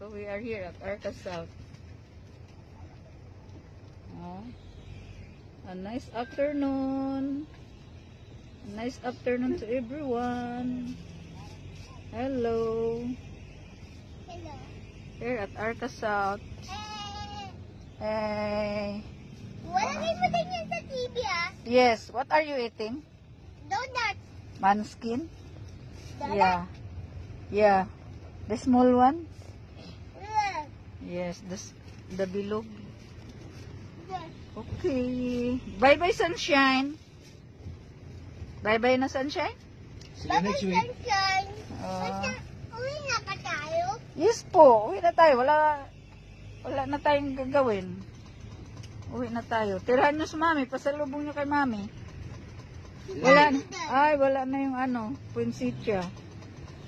So we are here at Arca South. Oh, a nice afternoon. A nice afternoon to everyone. Hello. Hello. Here at Arca South. Hey. Wala kayo mo din yan sa TV, ah? Yes, what are you eating? Donuts. Manskin? Donut? Yeah. Yeah. The small one? Yeah. Yes, the bilog. Yes. Okay. Bye-bye, sunshine. Bye-bye na, sunshine? See you next week. Sunshine. Ah. Uwi na pa tayo? Yes po. Uwi na tayo. Wala na tayong gagawin. Uwi na tayo. Tirahan nyo sa mami. Pasalubong nyo kay mami. Wala na yung poinsettia.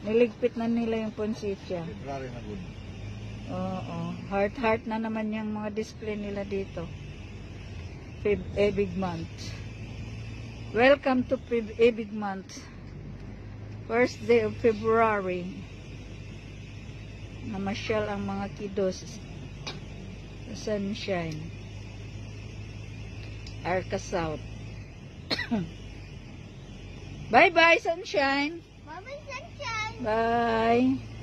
Niligpit na nila yung poinsettia. February na good. Oo. Heart na naman yung mga display nila dito. Big month. Welcome to Big month. First day of February. Namasyal ang mga kiddos sa sunshine. Arca South. Bye-bye, sunshine. Mama, sunshine. Bye.